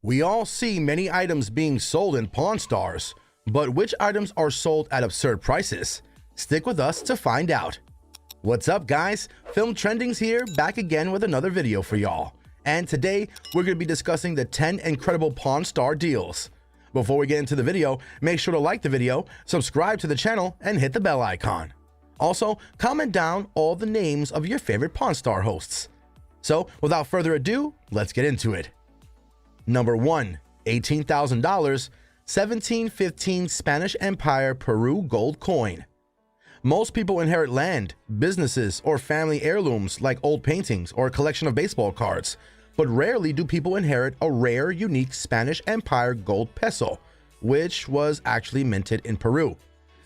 We all see many items being sold in Pawn Stars, but which items are sold at absurd prices? Stick with us to find out. What's up, guys? Film Trendings here, back again with another video for y'all. And today, we're going to be discussing the 10 incredible Pawn Star deals. Before we get into the video, make sure to like the video, subscribe to the channel, and hit the bell icon. Also, comment down all the names of your favorite Pawn Star hosts. So, without further ado, let's get into it. Number 1. $18,000 1715 Spanish Empire Peru gold coin. Most people inherit land, businesses, or family heirlooms like old paintings or a collection of baseball cards, but rarely do people inherit a rare, unique Spanish Empire gold peso, which was actually minted in Peru.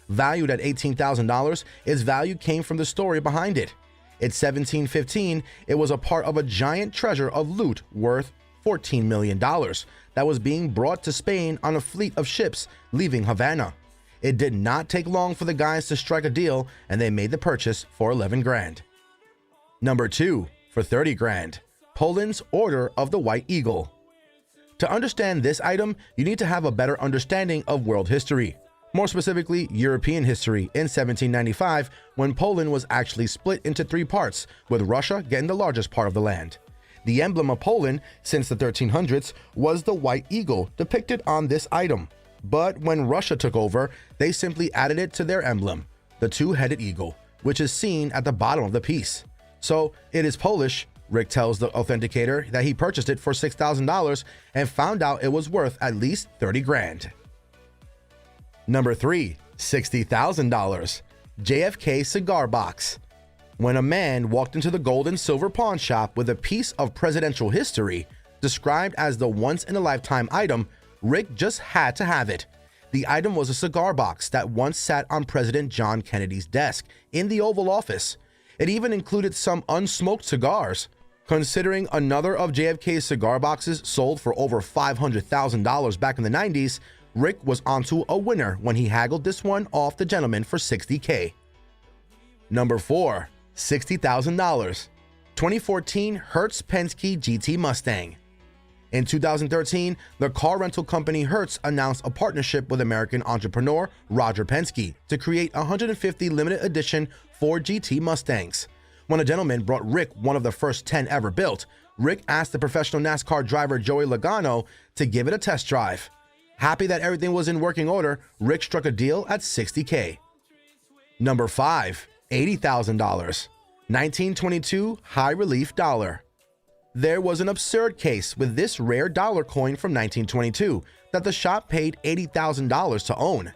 Valued at $18,000, its value came from the story behind it. At 1715, it was a part of a giant treasure of loot worth $14 million that was being brought to Spain on a fleet of ships leaving Havana. It did not take long for the guys to strike a deal, and they made the purchase for 11 grand. Number 2. For 30 grand. Poland's Order of the White Eagle. To understand this item, you need to have a better understanding of world history. More specifically, European history in 1795, when Poland was actually split into 3 parts, with Russia getting the largest part of the land. The emblem of Poland since the 1300s was the white eagle depicted on this item. But when Russia took over, they simply added it to their emblem, the two-headed eagle, which is seen at the bottom of the piece. So it is Polish. Rick tells the authenticator that he purchased it for $6,000 and found out it was worth at least 30 grand. Number 3. $60,000 JFK cigar box. When a man walked into the gold and silver pawn shop with a piece of presidential history, described as the once-in-a-lifetime item, Rick just had to have it. The item was a cigar box that once sat on President John Kennedy's desk in the Oval Office. It even included some unsmoked cigars. Considering another of JFK's cigar boxes sold for over $500,000 back in the 90s, Rick was onto a winner when he haggled this one off the gentleman for $60K. Number 4. $60,000 2014 Hertz Penske GT Mustang. In 2013, the car rental company Hertz announced a partnership with American entrepreneur Roger Penske to create 150 limited edition Ford GT Mustangs. When a gentleman brought Rick one of the first 10 ever built, Rick asked the professional NASCAR driver Joey Logano to give it a test drive. Happy that everything was in working order, Rick struck a deal at $60K. Number 5. $80,000 1922 high relief dollar. There was an absurd case with this rare dollar coin from 1922 that the shop paid $80,000 to own.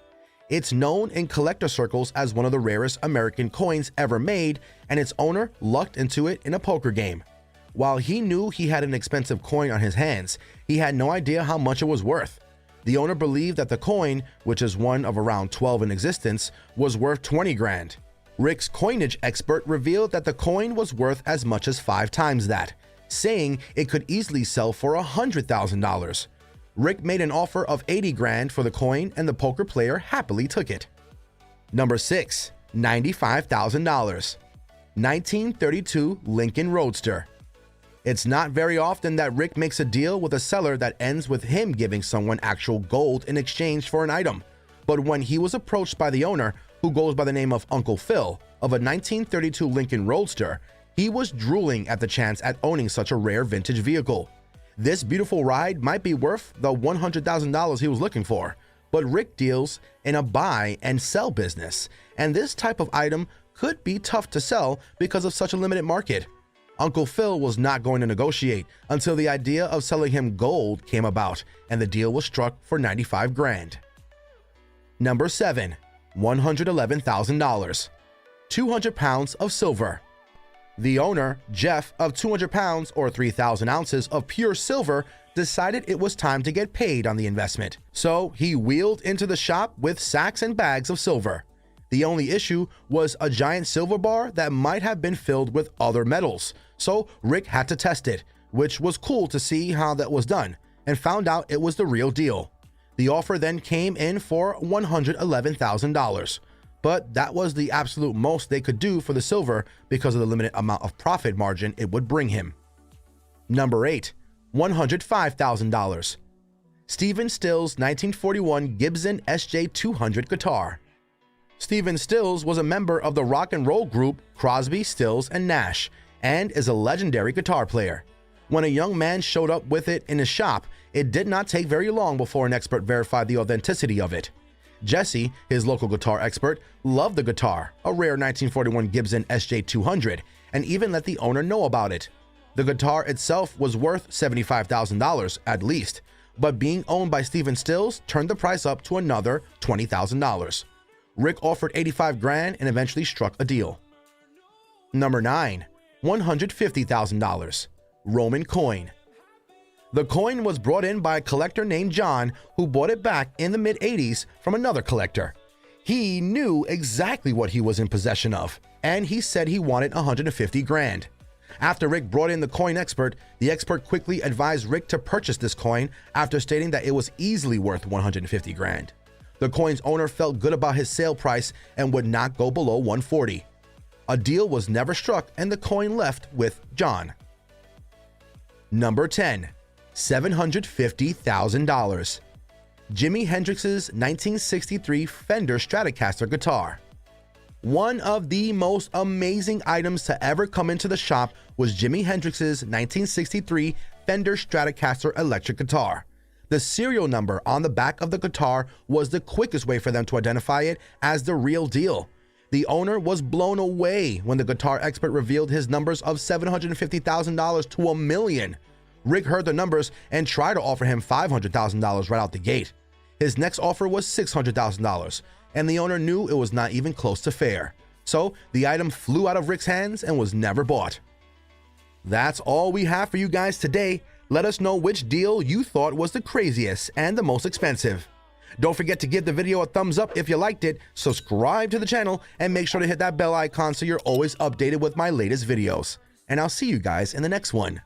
It's known in collector circles as one of the rarest American coins ever made, and its owner lucked into it in a poker game. While he knew he had an expensive coin on his hands, he had no idea how much it was worth. The owner believed that the coin, which is one of around 12 in existence, was worth 20 grand. Rick's coinage expert revealed that the coin was worth as much as 5 times that, saying it could easily sell for $100,000. Rick made an offer of 80 grand for the coin, and the poker player happily took it. Number 6. $95,000 1932 Lincoln Roadster. It's not very often that Rick makes a deal with a seller that ends with him giving someone actual gold in exchange for an item. But when he was approached by the owner, who goes by the name of Uncle Phil, of a 1932 Lincoln Roadster, he was drooling at the chance at owning such a rare vintage vehicle. This beautiful ride might be worth the $100,000 he was looking for, but Rick deals in a buy and sell business, and this type of item could be tough to sell because of such a limited market. Uncle Phil was not going to negotiate until the idea of selling him gold came about, and the deal was struck for 95 grand. Number 7. $111,000 200 pounds of silver. The owner, Jeff, of 200 pounds or 3,000 ounces of pure silver decided it was time to get paid on the investment. So he wheeled into the shop with sacks and bags of silver. The only issue was a giant silver bar that might have been filled with other metals. So Rick had to test it, which was cool to see how that was done, and found out it was the real deal. The offer then came in for $111,000. But that was the absolute most they could do for the silver because of the limited amount of profit margin it would bring him. Number 8. $105,000 Stephen Stills' 1941 Gibson SJ200 guitar. Stephen Stills was a member of the rock and roll group Crosby, Stills, and Nash, and is a legendary guitar player. When a young man showed up with it in his shop, it did not take very long before an expert verified the authenticity of it. Jesse, his local guitar expert, loved the guitar, a rare 1941 Gibson SJ200, and even let the owner know about it. The guitar itself was worth $75,000 at least, but being owned by Stephen Stills turned the price up to another $20,000. Rick offered $85,000 and eventually struck a deal. Number 9. $150,000. Roman coin. The coin was brought in by a collector named John, who bought it back in the mid-80s from another collector. He knew exactly what he was in possession of, and he said he wanted $150,000. After Rick brought in the coin expert, the expert quickly advised Rick to purchase this coin after stating that it was easily worth $150,000. The coin's owner felt good about his sale price and would not go below $140,000. A deal was never struck and the coin left with John. Number 10. $750,000. Jimi Hendrix's 1963 Fender Stratocaster guitar. One of the most amazing items to ever come into the shop was Jimi Hendrix's 1963 Fender Stratocaster electric guitar. The serial number on the back of the guitar was the quickest way for them to identify it as the real deal. The owner was blown away when the guitar expert revealed his numbers of $750,000 to $1 million. Rick heard the numbers and tried to offer him $500,000 right out the gate. His next offer was $600,000, and the owner knew it was not even close to fair. So the item flew out of Rick's hands and was never bought. That's all we have for you guys today. Let us know which deal you thought was the craziest and the most expensive. Don't forget to give the video a thumbs up if you liked it, subscribe to the channel, and make sure to hit that bell icon so you're always updated with my latest videos. And I'll see you guys in the next one.